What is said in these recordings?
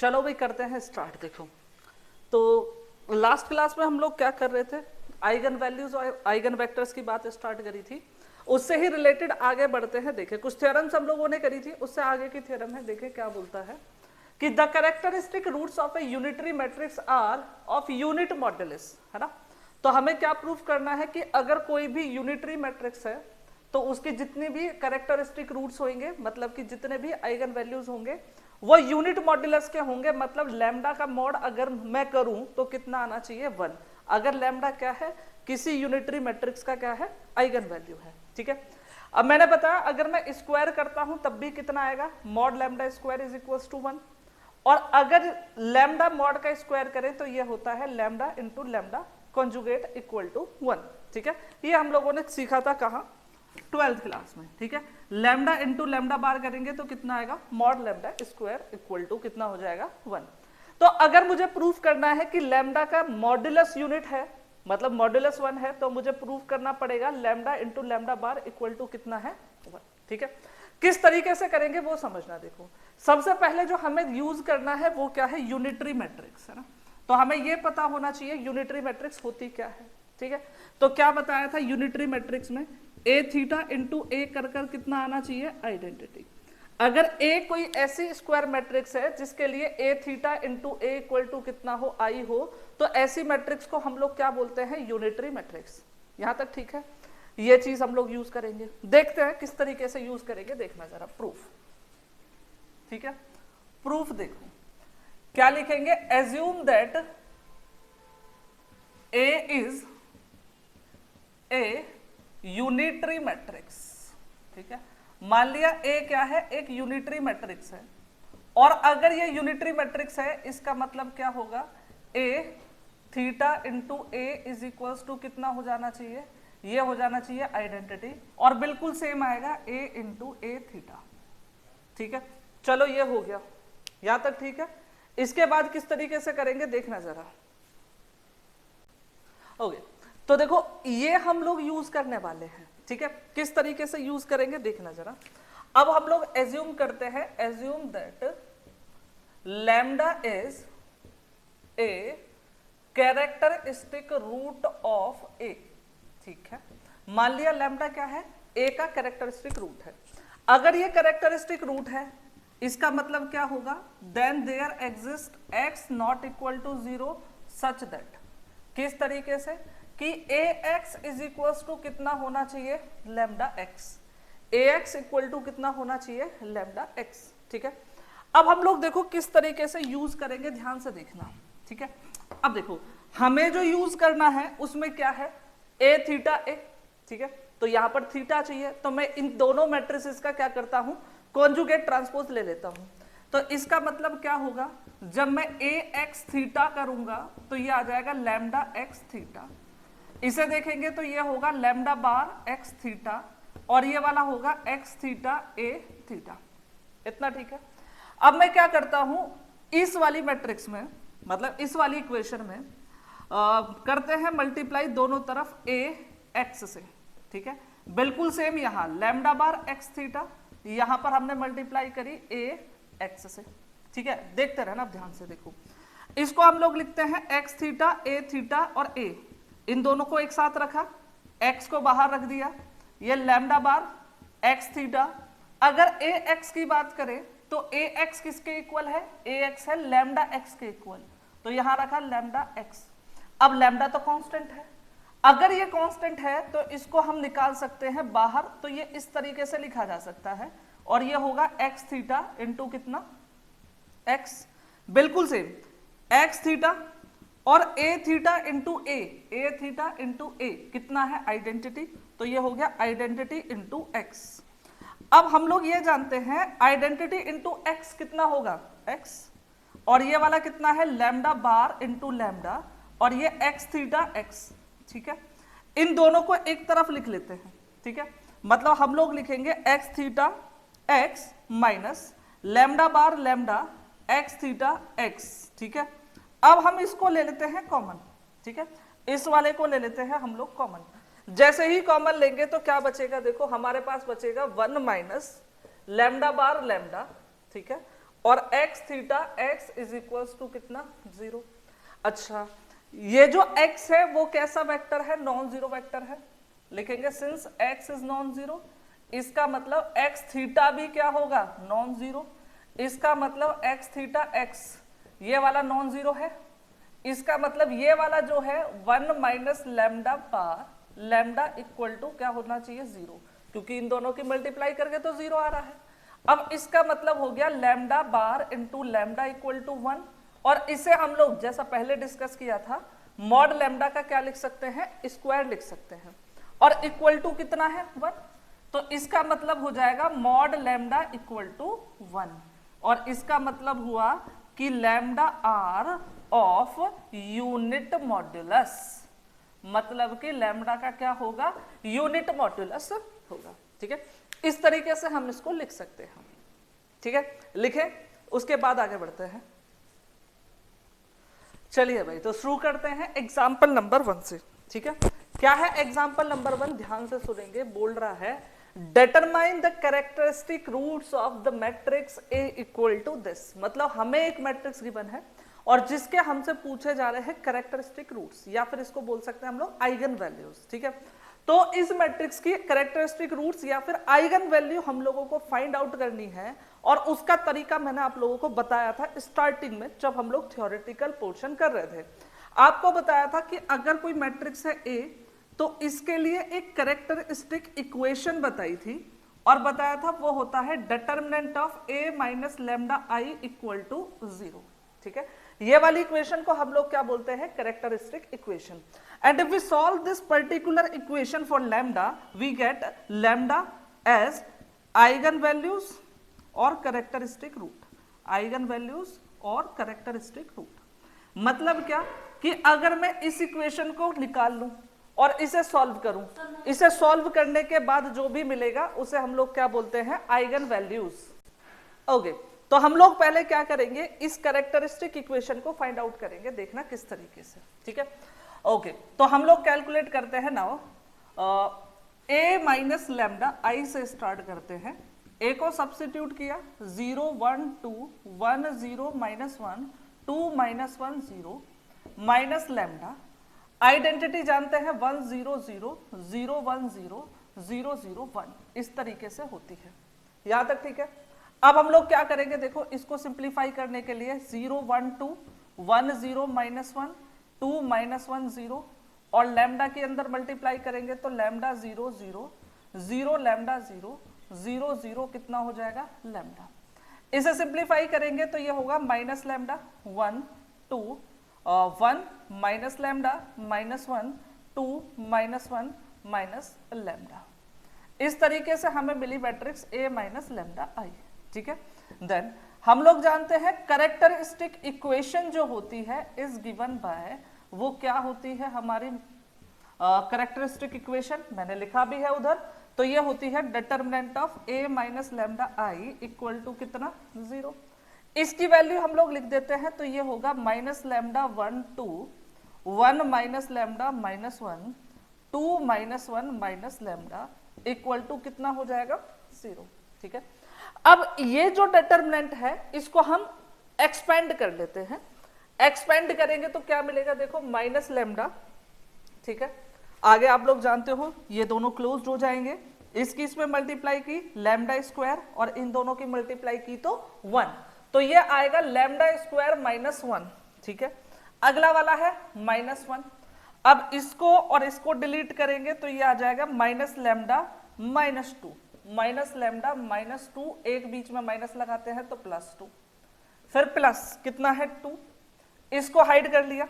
चलो भाई करते हैं स्टार्ट। देखो तो लास्ट क्लास में हम लोग क्या कर रहे थे, आइगन वैल्यूज और आइगन वेक्टर्स की बात स्टार्ट करी थी, उससे ही रिलेटेड आगे बढ़ते हैं। देखें कुछ थ्योरम्स हम लोगों ने करी थी, उससे आगे की थ्योरम है। देखें क्या बोलता है कि the characteristic roots of a unitary matrix are of unit modulus, है ना। तो हमें क्या प्रूफ करना है कि अगर कोई भी यूनिटरी मैट्रिक्स है तो उसके जितने भी कैरेक्टरिस्टिक रूट्स होंगे, मतलब कि जितने भी आइगन वैल्यूज होंगे वो यूनिट मॉड्यूलस के होंगे। मतलब लैम्डा का मॉड अगर मैं करूं तो कितना आना चाहिए, 1। अगर लैम्डा क्या है, किसी यूनिटरी मैट्रिक्स का क्या है, आइगन वैल्यू है। ठीक है, अब मैंने बताया अगर मैं स्क्वायर करता हूं तब भी कितना आएगा, mod lambda square is equals to 1। और अगर लैम्डा मॉड का स्क्वायर करें तो ये होता है lambda into lambda conjugate equal to 1। ठीक है, ये हम लोगों ने सीखा था कहाँ, 12th क्लास में। ठीक है, लैम्डा इंटू लैम्डा बार करेंगे तो कितना आएगा, mod lambda square equal to कितना हो जाएगा, 1। तो अगर मुझे प्रूफ करना है कि लैम्डा का मॉड्यूलस यूनिट है, मतलब मॉड्यूलस 1 है, तो मुझे प्रूफ करना पड़ेगा lambda into lambda bar equal to कितना है, 1। ठीक है, किस तरीके से करेंगे वो समझना। देखो सबसे पहले जो हमें यूज करना है वो क्या है, यूनिटरी मैट्रिक्स, है ना। तो हमें ये पता होना चाहिए यूनिटरी मैट्रिक्स होती क्या है। ठीक है, तो क्या बताया था यूनिटरी मैट्रिक्स में, ए थीटा इंटू ए कर कितना आना चाहिए, आइडेंटिटी। अगर ए कोई ऐसी स्क्वायर मैट्रिक्स है जिसके लिए A theta into A equal to कितना हो, आई हो, तो ऐसी मैट्रिक्स को हम लोग क्या बोलते हैं, यूनिटरी मैट्रिक्स। यहां तक ठीक है, ये चीज हम लोग यूज करेंगे। देखते हैं किस तरीके से यूज करेंगे, देखना जरा प्रूफ। ठीक है, प्रूफ देखो क्या लिखेंगे, assume that A is a unitary matrix. ठीक है, मान लिया ए क्या है, एक यूनिटरी मैट्रिक्स है, और अगर ये यूनिटरी मैट्रिक्स है इसका मतलब क्या होगा, A theta into A is equals to कितना हो जाना चाहिए, ये हो जाना चाहिए आइडेंटिटी, और बिल्कुल सेम आएगा ए इंटू ए थीटा। ठीक है, चलो ये हो गया, यहां तक ठीक है। इसके बाद किस तरीके से करेंगे देखना जरा। ओके, तो देखो ये हम लोग यूज करने वाले हैं। ठीक है, किस तरीके से यूज करेंगे देखना जरा। अब हम लोग एज्यूम करते हैं, assume that lambda is a characteristic root of A. ठीक है, मान लिया लैम्डा क्या है, ए का कैरेक्टरिस्टिक रूट है। अगर ये कैरेक्टरिस्टिक रूट है इसका मतलब क्या होगा, then there exist X not equal to 0 such that, किस तरीके से कि A X is equal to कितना होना चाहिए, lambda X. A X equal to कितना होना चाहिए, लैम्डा एक्स। ठीक है, अब हम लोग देखो किस तरीके से यूज करेंगे, ध्यान से देखना। ठीक है, अब देखो हमें जो यूज करना है उसमें क्या है, ए थीटा ए। ठीक है, तो यहां पर थीटा चाहिए, तो मैं इन दोनों मैट्रिसेस का क्या करता हूं, कॉन्जुगेट ट्रांसपोज ले लेता हूं। तो इसका मतलब क्या होगा, जब मैं ए एक्स थीटा करूंगा तो ये आ जाएगा लैम्डा एक्स थीटा। इसे देखेंगे तो ये होगा लैम्डा बार एक्स थीटा, और ये वाला होगा एक्स थीटा ए थीटा। इतना ठीक है। अब मैं क्या करता हूं, इस वाली मैट्रिक्स में, मतलब इस वाली इक्वेशन में करते हैं मल्टीप्लाई दोनों तरफ ए एक्स से। ठीक है, बिल्कुल सेम यहां लैम्डा बार एक्स थीटा, यहां पर हमने मल्टीप्लाई करी ए एक्स से। ठीक है, देखते रहना ध्यान से। देखो इसको हम लोग लिखते हैं एक्स थीटा ए थीटा, और ए इन दोनों को एक साथ रखा, x को बाहर रख दिया, ये लैम्डा बार x थीटा। अगर ए एक्स की बात करें तो ए एक्स किसके इक्वल है, ए एक्स है लैम्डा एक्स के इक्वल, तो यहां रखा लैम्डा एक्स। अब लैम्डा तो कांस्टेंट है, अगर ये कांस्टेंट है तो इसको हम निकाल सकते हैं बाहर, तो ये इस तरीके से लिखा जा सकता है, और ये होगा एक्स थीटा इंटू कितना, एक्स, बिल्कुल सेम एक्स थीटा, और ए थीटा इंटू ए थीटा इंटू ए कितना है, आइडेंटिटी, तो ये हो गया आइडेंटिटी इंटू एक्स। अब हम लोग ये जानते हैं आइडेंटिटी इंटू एक्स कितना होगा, एक्स, और ये वाला कितना है, लैम्डा बार इंटू लैम्डा, और ये एक्स थीटा एक्स। ठीक है, इन दोनों को एक तरफ लिख लेते हैं। ठीक है, मतलब हम लोग लिखेंगे X theta X minus lambda bar lambda X theta X. ठीक है, अब हम इसको ले लेते हैं कॉमन। ठीक है, इस वाले को ले लेते हैं हम लोग कॉमन। जैसे ही कॉमन लेंगे तो क्या बचेगा, देखो हमारे पास बचेगा 1 माइनस लैम्डा बार लैम्डा। ठीक है, और X theta X is equals to कितना 0। अच्छा ये जो x है वो कैसा वेक्टर है, नॉन जीरो वेक्टर है, लिखेंगे since x is non zero, इसका मतलब x थीटा भी क्या होगा, नॉन जीरो, इसका मतलब x थीटा x ये वाला नॉन जीरो है, इसका मतलब ये वाला जो है 1 minus lambda bar, lambda equal to क्या होना चाहिए 0, क्योंकि इन दोनों की मल्टीप्लाई करके तो 0 आ रहा है। अब इसका मतलब हो गया lambda bar into lambda equal to 1, और इसे हम लोग जैसा पहले डिस्कस किया था मॉड लैम्डा का क्या लिख सकते हैं, स्क्वायर लिख सकते हैं, और इक्वल टू कितना है 1, तो इसका मतलब हो जाएगा मॉड लैम्डा इक्वल टू 1, और इसका मतलब हुआ कि lambda are of unit modulus, मतलब कि लैम्डा का क्या होगा, यूनिट मॉड्यूलस होगा। ठीक है, इस तरीके से हम इसको लिख सकते हैं। ठीक है, लिखें, उसके बाद आगे बढ़ते हैं। चलिए भाई, तो शुरू करते हैं एग्जाम्पल नंबर 1 से। ठीक है, क्या है एग्जाम्पल नंबर 1, ध्यान से सुनेंगे। बोल रहा है determine the characteristic roots of the matrix A equal to this, मतलब हमें एक मैट्रिक्स गिवन है और जिसके हमसे पूछे जा रहे हैं कैरेक्टरिस्टिक रूट्स, या फिर इसको बोल सकते हैं हम लोग आइगन वैल्यूज। ठीक है, तो इस मैट्रिक्स की कैरेक्टरिस्टिक रूट्स या फिर आइगन वैल्यू हम लोगों को फाइंड आउट करनी है, और उसका तरीका मैंने आप लोगों को बताया था स्टार्टिंग में जब हम लोग थ्योरेटिकल पोर्शन कर रहे थे। आपको बताया था कि अगर कोई मैट्रिक्स है ए, तो इसके लिए एक कैरेक्टरिस्टिक इक्वेशन बताई थी, और बताया था वो होता है determinant of A minus lambda I equal to 0। ठीक है, ये वाली इक्वेशन को हम लोग क्या बोलते हैं, characteristic equation. And if we solve this particular equation for lambda we get lambda as eigen values और कैरेक्टरिस्टिक रूट, आइगन वैल्यूज और कैरेक्टरिस्टिक रूट। मतलब क्या कि अगर मैं इस इक्वेशन को निकाल लूं और इसे सॉल्व करूं, इसे सॉल्व करने के बाद जो भी मिलेगा उसे हम लोग क्या बोलते हैं, आइगन वैल्यूज। ओके, तो हम लोग पहले क्या करेंगे, इस कैरेक्टरिस्टिक इक्वेशन को फाइंड आउट करेंगे, देखना किस तरीके से। ठीक है, ओके, तो हम लोग कैलकुलेट करते हैं नाउ, ए माइनस लैम्डा आई से स्टार्ट करते हैं। ए को सब्स्टिट्यूट किया, 0 1 2 1 0 minus 1 2 minus 1 0 minus lambda, identity जानते हैं 1 0 0 0 1 0 0 0 1, इस तरीके से होती है, यहां तक ठीक है। अब हम लोग क्या करेंगे, देखो इसको सिंप्लीफाई करने के लिए 0 1 2 1 0 माइनस 1 2 माइनस 1 0, और लैम्डा के अंदर मल्टीप्लाई करेंगे तो लैम्डा 0 0 0 लैम्डा 0 0 0 कितना हो जाएगा, लैम्डा। इसे सिंप्लीफाई करेंगे तो ये होगा minus lambda 1 2 1 minus lambda minus 1 2 minus 1 minus lambda. इस तरीके से हमें मिली मैट्रिक्स ए माइनस लैम्डा आई। ठीक है, देन हम लोग जानते हैं कैरेक्टरिस्टिक इक्वेशन जो होती है इज गिवन बाय, वो क्या होती है हमारी कैरेक्टरिस्टिक इक्वेशन, मैंने लिखा भी है उधर, तो ये होती है determinant of A minus lambda I equal to कितना 0। इसकी वैल्यू हम लोग लिख देते हैं, तो ये होगा minus lambda 1 2 1 minus lambda minus 1 2 minus 1 minus lambda equal to कितना हो जाएगा 0। ठीक है, अब ये जो डिटर्मिनेंट है इसको हम एक्सपेंड कर लेते हैं, एक्सपेंड करेंगे तो क्या मिलेगा, देखो माइनस लैम्डा। ठीक है, आगे आप लोग जानते हो ये दोनों क्लोज्ड हो जाएंगे, इसकी इसमें मल्टीप्लाई की लैम्डा स्क्वायर और इन दोनों की मल्टीप्लाई की तो 1, तो ये आएगा लैम्डा स्क्वायर माइनस 1। ठीक है, अगला वाला है माइनस 1, अब इसको और इसको डिलीट करेंगे तो ये आ जाएगा minus lambda minus 2, minus lambda minus 2, एक बीच में माइनस लगाते हैं तो प्लस 2, फिर प्लस कितना है 2, इसको हाइड कर लिया।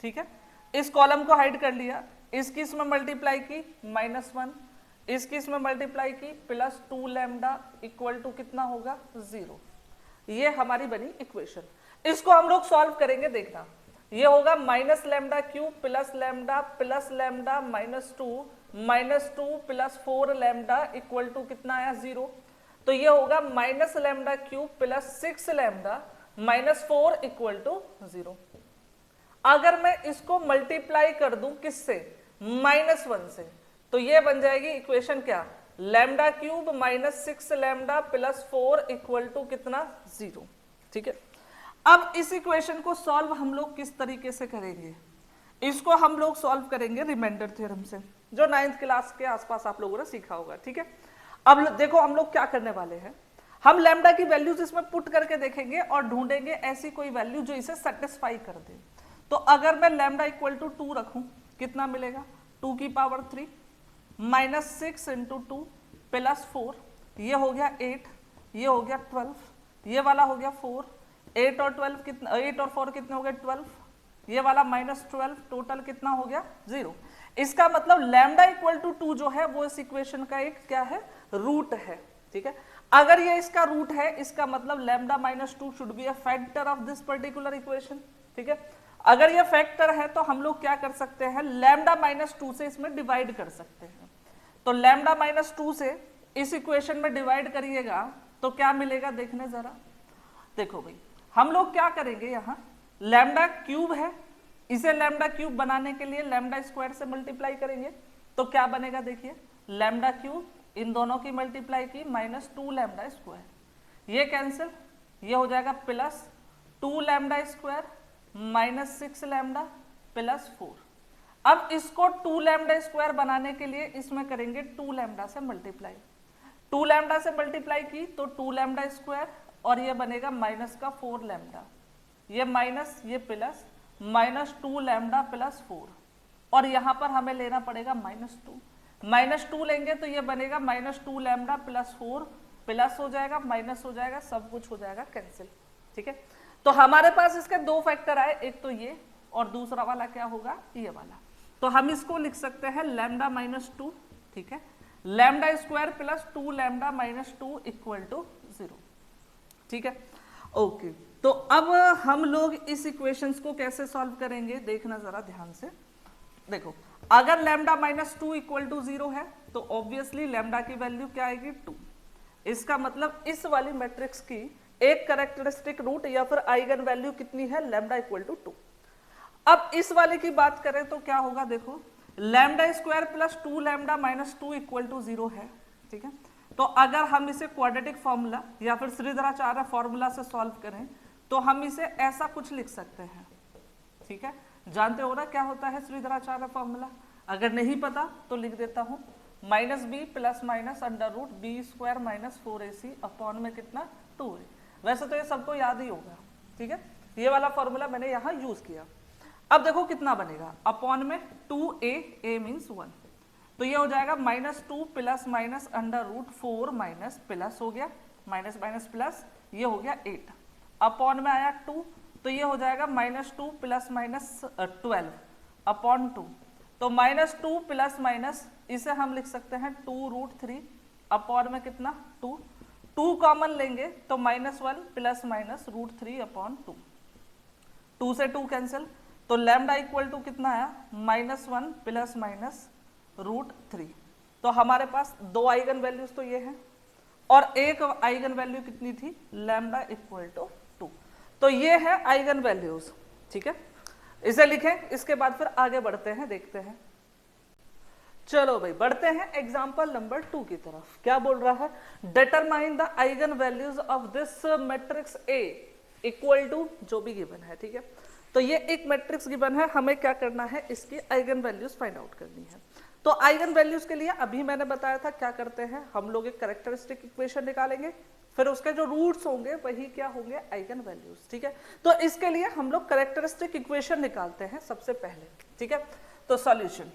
ठीक है, इस कॉलम को हाइड कर लिया, इसकी इसमें मल्टीप्लाई की माइनस 1, इसकी इसमें मल्टीप्लाई की प्लस 2 लैम्डा इक्वल टू कितना होगा 0। ये हमारी बनी इक्वेशन। इसको हम लोग सॉल्व करेंगे, देखना ये होगा minus lambda cube plus lambda minus 2 plus 4 lambda equal to कितना आया 0, तो ये होगा minus lambda cube plus 6 lambda minus 4 equal to 0। अगर मैं इसको मल्टीप्लाई कर दूं किससे, माइनस 1 से, तो ये बन जाएगी इक्वेशन क्या, lambda cube minus 6 lambda plus 4 equal to कितना 0। ठीक है। अब इस इक्वेशन को सॉल्व हम लोग किस तरीके से करेंगे, इसको हम लोग सॉल्व करेंगे रिमाइंडर थ्योरम से, जो 9th क्लास के आसपास आप लोगों ने सीखा होगा। ठीक है, अब देखो हम लोग क्या करने वाले हैं, हम लैम्डा की वैल्यूज इसमें पुट करके देखेंगे और ढूंढेंगे ऐसी कोई वैल्यू जो इसे सेटिस्फाई कर दे। तो अगर मैं लैम्डा इक्वल टू 2 रखूं, कितना मिलेगा, 2 की पावर 3 माइनस 6 इंटू 2 प्लस 4, ये हो गया 8, ये हो गया 12, ये वाला हो गया 4, 8 और 12 कितना, 8 और 4 कितने हो गए 12, ये वाला माइनस 12, टोटल कितना हो गया 0। इसका मतलब लैम्डा इक्वल टू 2 जो है वो इस इक्वेशन का एक क्या है, रूट है। ठीक है, अगर ये इसका रूट है, इसका मतलब lambda minus 2 should be a factor of this particular equation. ठीक है, अगर ये फैक्टर है तो हम लोग क्या कर सकते हैं, लैम्डा माइनस 2 से इसमें डिवाइड कर सकते हैं। तो लैम्डा माइनस 2 से इस इक्वेशन में डिवाइड करिएगा तो क्या मिलेगा, देखने जरा। देखो भाई, हम लोग क्या करेंगे, यहाँ लैम्डा क्यूब है, इसे लैम्डा क्यूब बनाने के लिए लैम्डा स्क्वायर से मल्टीप्लाई करेंगे तो क्या बनेगा, देखिए लैम्डा क्यूब इन दोनों की मल्टीप्लाई की माइनस 2 लैम्डा स्क्वायर, ये कैंसिल, ये हो जाएगा plus 2 lambda square minus 6 lambda plus 4। अब इसको 2 लैम्डा स्क्वायर बनाने के लिए इसमें करेंगे 2 लैम्डा से मल्टीप्लाई, 2 लैम्डा से मल्टीप्लाई की तो 2 लैम्डा स्क्वायर और ये बनेगा माइनस का 4 लैम्डा, ये माइनस ये प्लस माइनस 2 लैम्डा प्लस 4, और यहाँ पर हमें लेना पड़ेगा माइनस 2 लेंगे तो ये बनेगा माइनस 2 लैम्डा प्लस 4, प्लस हो जाएगा माइनस हो जाएगा, सब कुछ हो जाएगा कैंसिल। ठीक है, तो हमारे पास इसके दो फैक्टर आए, एक तो ये और दूसरा वाला क्या होगा, ये वाला। तो हम इसको लिख सकते हैं लैम्डा माइनस 2, ठीक है, lambda square plus 2 lambda minus 2 equal to 0। ठीक है, ओके। तो अब हम लोग इस इक्वेशंस को कैसे सॉल्व करेंगे, देखना जरा ध्यान से। देखो, अगर लैम्डा माइनस 2 इक्वल टू 0 है तो ऑब्वियसली लैम्डा की वैल्यू क्या आएगी, 2। इसका मतलब इस वाली मैट्रिक्स की एक कैरेक्टरिस्टिक रूट या फिर आइगन वैल्यू कितनी है, लैम्डा इक्वल टू 2। अब इस वाले की बात करें तो क्या होगा, देखो lambda square plus 2 lambda minus 2 equal to 0 है। ठीक है, तो अगर हम इसे क्वाड्रेटिक फॉर्मूला या फिर श्रीधराचार्य फॉर्मूला से सॉल्व करें तो हम इसे ऐसा कुछ लिख सकते हैं। ठीक है, जानते हो ना क्या होता है श्रीधराचार्य फॉर्मूला, अगर नहीं पता तो लिख देता हूं, minus B plus minus under root B square minus 4ac upon में कितना 2a। वैसे तो ये सबको याद ही होगा। ठीक है, ये वाला फॉर्मूला मैंने यहाँ यूज किया। अब देखो कितना बनेगा, अपॉन में 2a, a मीन्स 1, तो ये हो जाएगा minus 2 plus minus under root 4 minus plus हो गया माइनस माइनस प्लस, ये हो गया 8, अपॉन में आया 2 तो ये हो जाएगा माइनस 2 प्लस माइनस 12 अपॉन 2, तो माइनस 2 प्लस माइनस इसे हम लिख सकते हैं 2 रूट 3 अपॉन में कितना 2, 2 कॉमन लेंगे तो minus 1 plus minus root 3 upon 2, 2 से 2 कैंसिल, तो लैम्डा इक्वल टू कितना आया, माइनस 1 प्लस माइनस रूट 3। तो हमारे पास दो आइगन वैल्यूज तो ये हैं और एक आइगन वैल्यू कितनी थी, लैम्डा इक्वल टू 2। तो ये है आइगन वैल्यूज। ठीक है, इसे लिखें, इसके बाद फिर आगे बढ़ते हैं, देखते हैं। चलो भाई बढ़ते हैं एग्जांपल नंबर 2 की तरफ। क्या बोल रहा है, determine the eigen values of this matrix A equal to जो भी गिवन है। ठीक है, तो ये एक मैट्रिक्स गिवन है, हमें क्या करना है, इसकी आइगन वैल्यूज फाइंड आउट करनी है। तो आइगन वैल्यूज के लिए अभी मैंने बताया था क्या करते हैं, हम लोग एक कैरेक्टरिस्टिक इक्वेशन निकालेंगे, फिर उसके जो रूट्स होंगे वही क्या होंगे, आइगन वैल्यूज। ठीक है, तो इसके लिए हम लोग कैरेक्टरिस्टिक इक्वेशन निकालते हैं सबसे पहले। ठीक है, तो सॉल्यूशन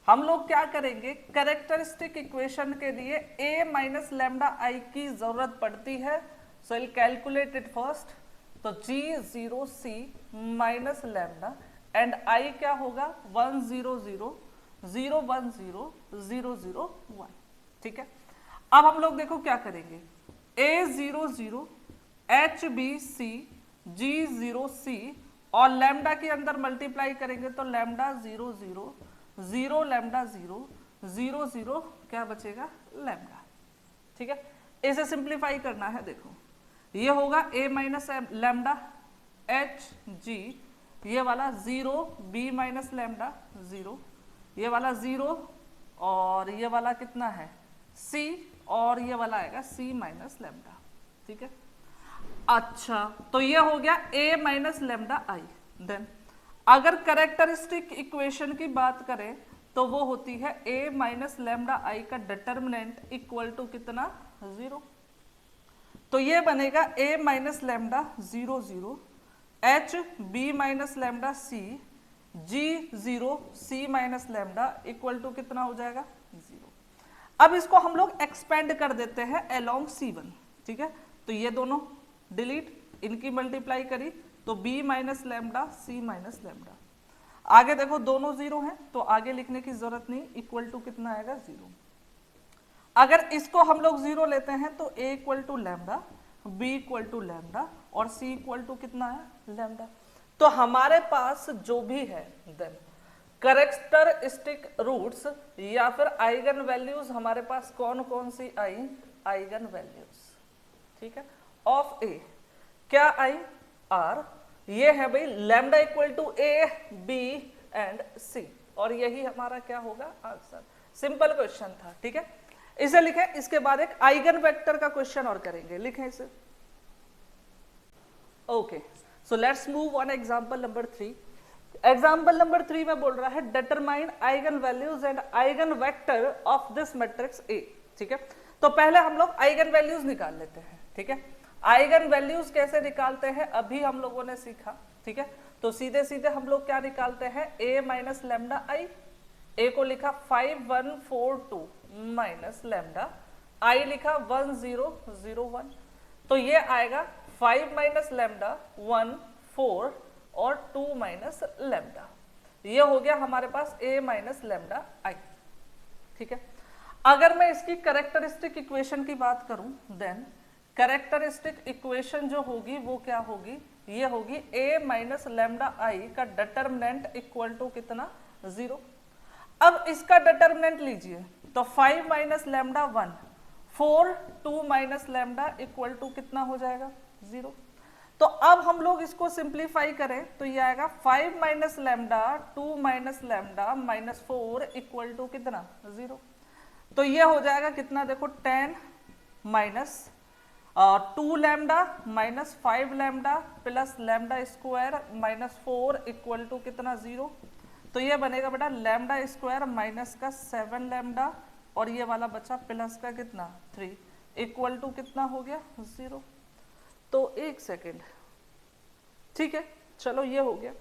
हम लोग क्या करेंगे, कैरेक्टरिस्टिक इक्वेशन के लिए a माइनस लैम्डा आई की जरूरत पड़ती है, so will calculate it first. तो g0c minus lambda and i क्या होगा 1 0 0 0 1 0 0 0 1। ठीक है, अब हम लोग देखो क्या करेंगे, a0 0 hbc g0c और लैम्डा के अंदर मल्टीप्लाई करेंगे तो लैम्डा 0 0 0 लैम्डा 0 0 0 क्या बचेगा, लैम्डा। ठीक है, इसे सिंप्लीफाई करना है, देखो ये होगा a minus lambda h g, ये वाला 0 b माइनस लैम्डा 0, ये वाला 0 और ये वाला कितना है c, और ये वाला आएगा c माइनस लैम्डा। ठीक है, अच्छा, तो ये हो गया a minus lambda I. Then अगर कैरेक्टरिस्टिक इक्वेशन की बात करें तो वो होती है a माइनस लेमडा आई का डिटर्मिनेंट इक्वल टू कितना, 0। तो ये बनेगा a minus lambda 0 0 h b minus lambda c g 0 c minus lambda equal to कितना हो जाएगा, 0। अब इसको हम लोग एक्सपेंड कर देते हैं अलोंग c1, ठीक है। तो ये दोनों डिलीट, इनकी मल्टीप्लाई करी तो b minus lambda c minus lambda. आगे देखो दोनों 0 हैं तो आगे लिखने की जरूरत नहीं, इक्वल टू कितना आएगा, 0। अगर इसको हम लोग 0 लेते हैं तो a equal to lambda, b equal to lambda और c इक्वल टू कितना है, लेमडा। तो हमारे पास जो भी है देन कैरेक्टरिस्टिक रूट्स या फिर आइगन वैल्यूज हमारे पास कौन कौन सी आई, आइगन वैल्यूज, ठीक है, ऑफ a। क्या आई, आर। ये है भाई lambda equal to a b and c, और यही हमारा क्या होगा, आंसर। सिंपल क्वेश्चन था, ठीक है। इसे लिखें, इसके बाद एक आइगन वेक्टर का क्वेश्चन और करेंगे, लिखें इसे। Okay, so let's move on example number 3। Example number 3 में बोल रहा है determine eigen values and eigen vector of this matrix ए, ठीक है। तो पहले हम लोग आइगन वैल्यूज निकाल लेते हैं, ठीक है। आइगन वैल्यूज कैसे निकालते हैं अभी हम लोगों ने सीखा, ठीक है। तो सीधे सीधे हम लोग क्या निकालते हैं, a minus lambda I. a को लिखा 5142 माइनस लेमडा, i लिखा 1001। तो ये आएगा 5 माइनस लेमडा 1 4 और 2 माइनस लेमडा। ये हो गया हमारे पास a माइनस लेमडा आई, ठीक है। अगर मैं इसकी कैरेक्टरिस्टिक इक्वेशन की बात करूं देन कैरेक्टरिस्टिक इक्वेशन जो होगी वो क्या होगी, ये होगी a माइनस लेमडा आई का डिटर्मिनेंट इक्वल टू कितना, 0। अब इसका डिटर्मिनेंट लीजिए तो 5 minus lambda 1 4 2 minus lambda equal to कितना हो जाएगा, 0। तो अब हम लोग इसको सिंप्लीफाई करें तो ये आएगा 5 minus lambda 2 minus lambda minus 4 equal to कितना, 0। तो ये हो जाएगा कितना, देखो 10 minus 2 lambda minus 5 lambda plus lambda square minus 4 equal to कितना, 0। तो ये बनेगा बेटा लेमडा स्क्वायर माइनस का 7 लेमडा और ये वाला बचा प्लस का कितना, 3 इक्वल टू कितना हो गया, 0। तो एक सेकेंड, ठीक है, चलो ये हो गया।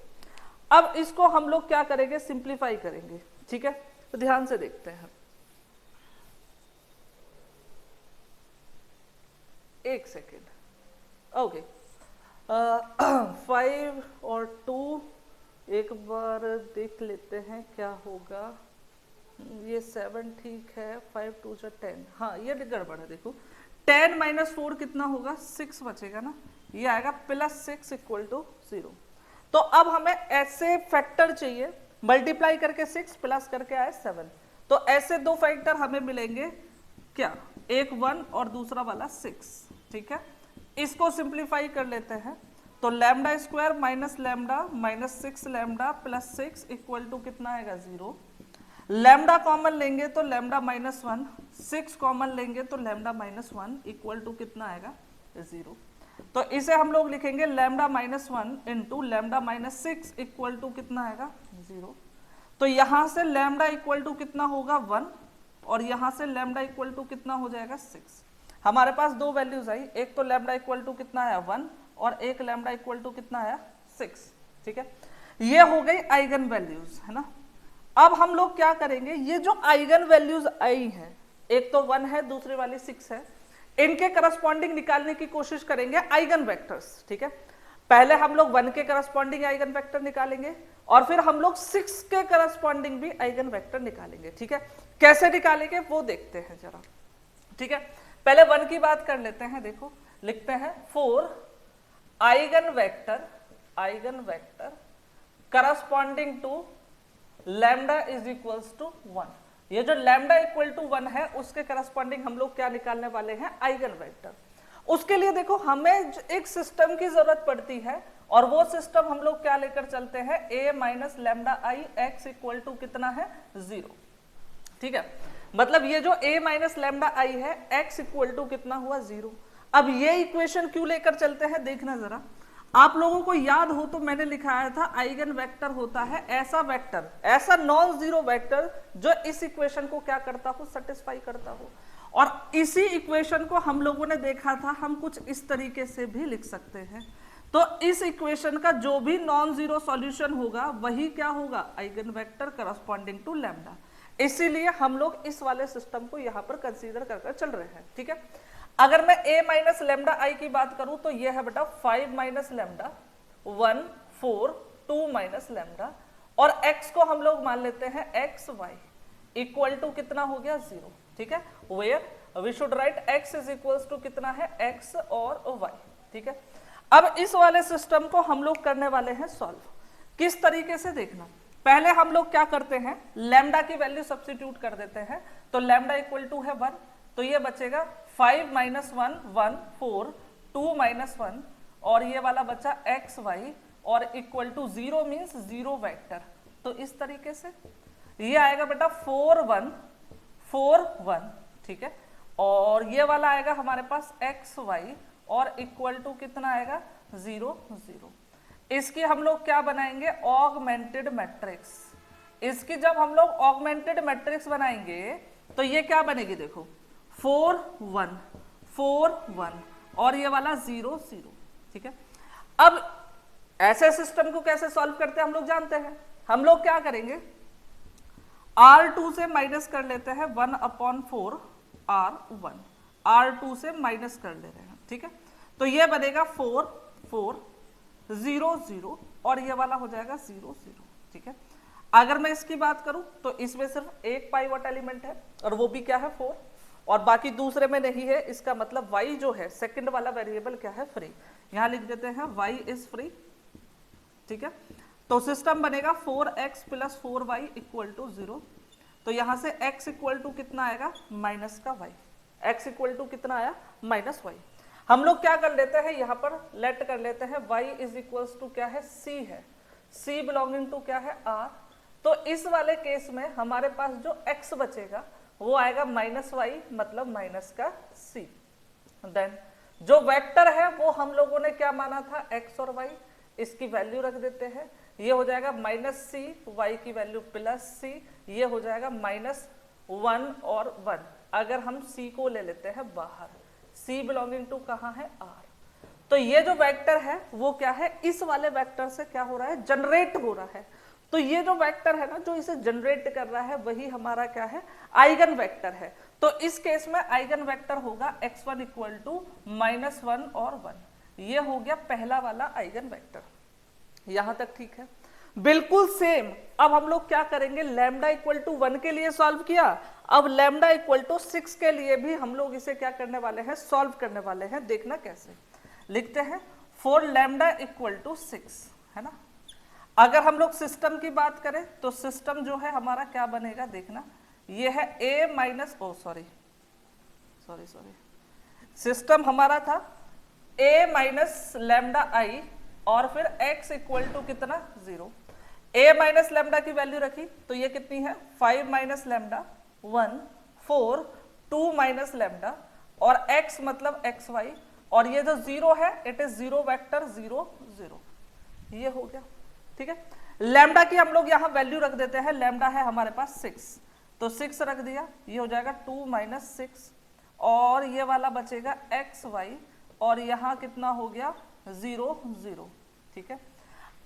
अब इसको हम लोग क्या करेंगे, सिंप्लीफाई करेंगे, ठीक है। तो ध्यान से देखते हैं, एक सेकेंड, ओके। 5 और 2 एक बार देख लेते हैं क्या होगा। ये 7 ठीक है, 5 2 जा 10, हाँ ये गड़बड़ है। देखो 10 माइनस 4 कितना होगा, 6 बचेगा ना, ये आएगा प्लस 6 इक्वल टू 0। तो अब हमें ऐसे फैक्टर चाहिए, मल्टीप्लाई करके 6 प्लस करके आए 7। तो ऐसे दो फैक्टर हमें मिलेंगे क्या, एक 1 और दूसरा वाला 6, ठीक है। इसको सिंप्लीफाई कर लेते हैं तो lambda square minus lambda minus 6 lambda plus 6 equal to कितना आएगा, 0। लैम्डा कॉमन लेंगे तो लैम्डा माइनस 1, 6 कॉमन लेंगे तो लैम्डा माइनस 1 इक्वल टू कितना आएगा, 0। तो इसे हम लोग लिखेंगे lambda minus 1 into lambda minus 6 equal to कितना आएगा, 0। तो यहां से लैम्डा इक्वल टू कितना होगा, 1 और यहां से लैम्डा इक्वल टू कितना हो जाएगा, 6। हमारे पास दो वैल्यूज आई, एक तो लैम्डा इक्वल टू कितना आया, 1 और एक लैम्डा इक्वल टू कितना आया, 6, ठीक है। ये हो गई आइगन वैल्यूज, है ना। अब हम लोग क्या करेंगे, ये जो आइगन वैल्यूज आई हैं, एक तो 1 है दूसरी वाली 6 है, इनके करस्पॉन्डिंग निकालने की कोशिश करेंगे आइगन वेक्टर्स, ठीक है। पहले हम लोग 1 के करस्पॉन्डिंग आइगन वेक्टर निकालेंगे और फिर हम लोग 6 के करस्पॉन्डिंग भी आइगन वेक्टर निकालेंगे, ठीक है। कैसे निकालेंगे वो देखते हैं जरा, ठीक है। पहले 1 की बात कर लेते हैं। देखो लिखते हैं 4 eigen vector corresponding to lambda is equals to 1। ये जो लैम्डा इक्वल टू 1 है उसके करस्पॉन्डिंग हम लोग क्या निकालने वाले हैं, आइगन वेक्टर। उसके लिए देखो हमें एक सिस्टम की जरूरत पड़ती है और वो सिस्टम हम लोग क्या लेकर चलते हैं, a minus lambda I X equal to कितना है, 0, ठीक है। मतलब ये जो a माइनस लैम्डा आई है x इक्वल टू कितना हुआ, 0। अब ये इक्वेशन क्यों लेकर चलते हैं देखना जरा, आप लोगों को याद हो तो मैंने लिखाया था आइगन वेक्टर होता है ऐसा वेक्टर, ऐसा नॉन जीरो वेक्टर जो इस इक्वेशन को क्या करता हो, सेटिस्फाई करता हो। और इसी इक्वेशन को हम लोगों ने देखा था हम कुछ इस तरीके से भी लिख सकते हैं। तो इस इक्वेशन का जो भी नॉन जीरो सॉल्यूशन होगा वही क्या होगा, eigen vector corresponding to lambda. इसीलिए हम लोग इस वाले सिस्टम को यहाँ पर कंसीडर कर चल रहे हैं, ठीक है। अगर मैं a माइनस लेमडा आई की बात करूं तो ये है बेटा 5 माइनस लेमडा 1 4 2 माइनस लेमडा, और x को हम लोग मान लेते हैं एक्स वाई इक्वल टू कितना हो गया 0, ठीक है। Where we should write x is equal to कितना है x और y, ठीक है। अब इस वाले सिस्टम को हम लोग करने वाले हैं सॉल्व। किस तरीके से देखना, पहले हम लोग क्या करते हैं, लैम्डा की वैल्यू सब्स्टिट्यूट कर देते हैं। तो लैम्डा इक्वल टू है 1, तो ये बचेगा 5 माइनस 1 1 4 2 माइनस 1, और ये वाला बचा एक्स वाई और इक्वल टू 0 मीन्स 0 वेक्टर। तो इस तरीके से ये आएगा बेटा 4 1 4 1, ठीक है। और ये वाला आएगा हमारे पास एक्स वाई और इक्वल टू कितना आएगा 0 0। इसकी हम लोग क्या बनाएंगे, ऑगमेंटेड मैट्रिक्स। इसकी जब हम लोग ऑगमेंटेड मैट्रिक्स बनाएंगे तो ये क्या बनेगी, देखो 4 1 4 1 और ये वाला 0 0, ठीक है। अब ऐसे सिस्टम को कैसे सॉल्व करते हैं हम लोग जानते हैं। हम लोग क्या करेंगे, R2 से माइनस कर लेते हैं 1/4 R1, R2 से माइनस कर ले रहे हैं, ठीक है। तो ये बनेगा 4 4 0 0 और ये वाला हो जाएगा 0 0, ठीक है। अगर मैं इसकी बात करूं तो इसमें सिर्फ एक पाइवट एलिमेंट है और वो भी क्या है 4, और बाकी दूसरे में नहीं है। इसका मतलब y जो है सेकंड वाला वेरिएबल क्या है, फ्री। यहां लिख देते हैं y इज फ्री, ठीक है। तो सिस्टम बनेगा 4x plus 4y equal to 0। तो यहां से x इक्वल टू कितना आएगा, माइनस का y, x इक्वल टू कितना आया, माइनस y। हम लोग क्या कर लेते हैं, यहाँ पर लेट कर लेते हैं y इज इक्वल टू क्या है, c है, c बिलोंगिंग टू क्या है, r। तो इस वाले केस में हमारे पास जो x बचेगा वो आएगा माइनस वाई, मतलब माइनस का c। देन जो वेक्टर है वो हम लोगों ने क्या माना था, x और y, इसकी वैल्यू रख देते हैं। ये हो जाएगा माइनस सी, y की वैल्यू प्लस c, ये हो जाएगा माइनस 1 और 1। अगर हम c को ले लेते हैं बाहर, c बिलोंगिंग टू कहाँ है, r। तो ये जो वेक्टर है वो क्या है, इस वाले वेक्टर से क्या हो रहा है, जनरेट हो रहा है। तो ये जो वेक्टर है ना जो इसे जनरेट कर रहा है वही हमारा क्या है, आइगन वेक्टर है। तो इस केस में आइगन वेक्टर होगा x1 इक्वल टू -1 और 1। ये हो गया पहला वाला आइगन वेक्टर। यहां तक ठीक है, बिल्कुल सेम। अब हम लोग क्या करेंगे, लैम्डा इक्वल टू 1 के लिए सॉल्व किया, अब लैम्डा इक्वल टू 6 के लिए भी हम लोग इसे क्या करने वाले हैं, सॉल्व करने वाले हैं। देखना कैसे लिखते हैं, फॉर लैम्डा इक्वल टू 6, है ना। अगर हम लोग सिस्टम की बात करें तो सिस्टम जो है हमारा क्या बनेगा, देखना ये है a माइनस सॉरी सिस्टम हमारा था a माइनस लैम्डा आई और फिर x इक्वल टू कितना 0। a माइनस लैम्डा की वैल्यू रखी तो ये कितनी है, 5 माइनस लैम्डा 1 4 2 माइनस लैम्डा और x मतलब एक्स वाई, और ये जो 0 है इट इज 0 वेक्टर 0 0। ये हो गया, ठीक है। लैम्डा की हम लोग यहाँ वैल्यू रख देते हैं, लैम्डा है हमारे पास 6, तो 6 रख दिया, ये हो जाएगा 2 माइनस 6 और ये वाला बचेगा एक्स वाई और यहाँ कितना हो गया 0 0, ठीक है।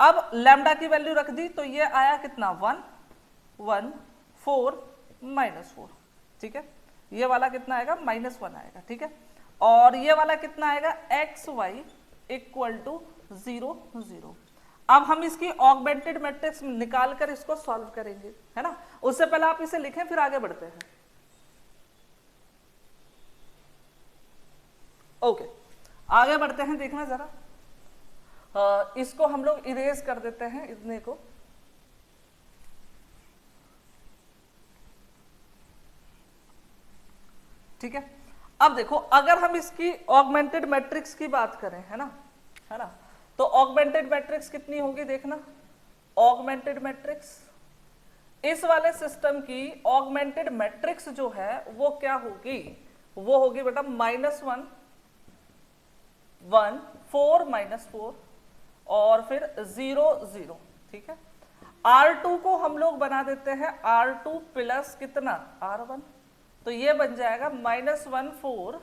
अब लैम्डा की वैल्यू रख दी तो ये आया कितना 1 1 4 -4, ठीक है। ये वाला कितना आएगा -1 आएगा, ठीक है। और ये वाला कितना आएगा एक्स वाई इक्वल टू 0 0। अब हम इसकी ऑगमेंटेड मैट्रिक्स निकाल कर इसको सॉल्व करेंगे, है ना। उससे पहले आप इसे लिखें फिर आगे बढ़ते हैं। ओके, आगे बढ़ते हैं। देखना जरा, इसको हम लोग इरेज कर देते हैं, इतने को। ठीक है। अब देखो, अगर हम इसकी ऑगमेंटेड मैट्रिक्स की बात करें, है ना, तो ऑगमेंटेड मैट्रिक्स कितनी होगी, देखना ऑगमेंटेड मैट्रिक्स, इस वाले सिस्टम की ऑगमेंटेड मैट्रिक्स जो है वो क्या होगी, वो होगी बेटा -1 1 4 माइनस 4 और फिर 0 0, ठीक है। R2 को हम लोग बना देते हैं R2 प्लस कितना R1, तो ये बन जाएगा -1 4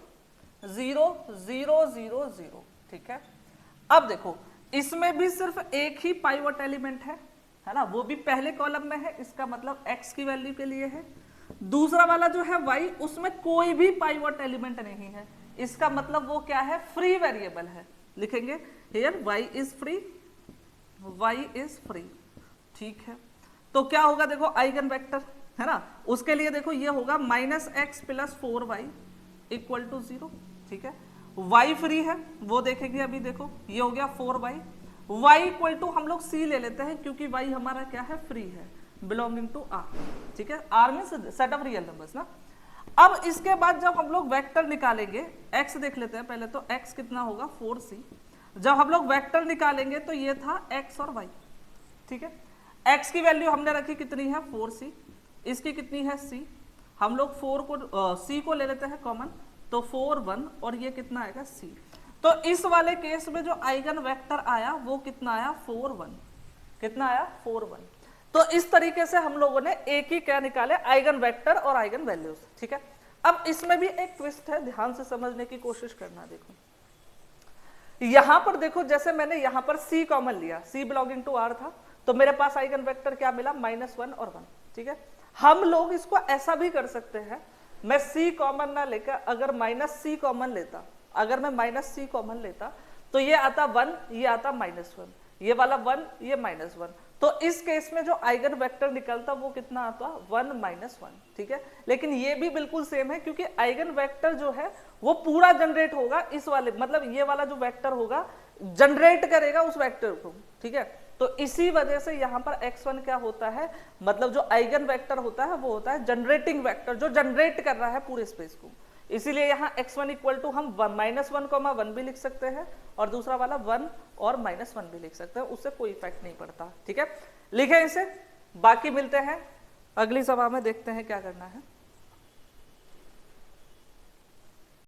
0 0 0 0, ठीक है। अब देखो इसमें भी सिर्फ एक ही पाइवट एलिमेंट है ना, वो भी पहले कॉलम में है, इसका मतलब x की वैल्यू के लिए है। दूसरा वाला जो है y, उसमें कोई भी पाइवट एलिमेंट नहीं है, इसका मतलब वो क्या है, फ्री वेरिएबल है। लिखेंगे here y is free, y is free, ठीक है। तो क्या होगा देखो आइगन वेक्टर है ना, उसके लिए देखो ये होगा -x plus 4y equal to 0, ठीक है। y फ्री है वो देखेंगे अभी, देखो ये हो गया 4y, y इक्वल टू हम लोग c ले लेते हैं क्योंकि y हमारा क्या है, फ्री है, बिलोंगिंग टू r, ठीक है। r means set of real numbers ना। अब इसके बाद जब हम लोग वेक्टर निकालेंगे, x देख लेते हैं पहले, तो x कितना होगा 4c, जब हम लोग वेक्टर निकालेंगे तो ये था x और y, ठीक है। x की वैल्यू हमने रखी कितनी है 4c, इसकी कितनी है c, हम लोग 4 को c को ले लेते हैं कॉमन, तो 4 1 और ये कितना आएगा c। तो इस वाले केस में जो आइगन वेक्टर आया वो कितना आया 4 1, कितना आया 4 1। तो इस तरीके से हम लोगों ने एक ही क्या निकाले, आइगन वेक्टर और आइगन वैल्यूज, ठीक है। अब इसमें भी एक ट्विस्ट है, ध्यान से समझने की कोशिश करना। देखो यहां पर देखो, जैसे मैंने यहां पर c कॉमन लिया, c बिलोंगिंग टू r था, तो मेरे पास आइगन वेक्टर क्या मिला -1 और 1, ठीक है। हम लोग इसको ऐसा भी कर सकते हैं, मैं c कॉमन ना लेकर अगर -c कॉमन लेता, अगर मैं -c कॉमन लेता तो ये आता 1, ये आता -1, ये वाला 1, ये -1, तो इस केस में जो आइगन वेक्टर निकलता वो कितना आता 1 -1, ठीक है। लेकिन ये भी बिल्कुल सेम है क्योंकि आइगन वेक्टर जो है वो पूरा जनरेट होगा इस वाले, मतलब ये वाला जो वेक्टर होगा जनरेट करेगा उस वेक्टर को, ठीक है। तो इसी वजह से यहाँ पर x1 क्या होता है, मतलब जो आइगन वेक्टर होता है वो होता है जनरेटिंग वेक्टर, जो जनरेट कर रहा है पूरे स्पेस को। इसीलिए यहाँ x1 इक्वल टू हम -1, 1 भी लिख सकते हैं और दूसरा वाला 1 और -1 भी लिख सकते हैं, उससे कोई इफेक्ट नहीं पड़ता, ठीक है। लिखें इसे, बाकी मिलते हैं अगली सभा में, देखते हैं क्या करना है।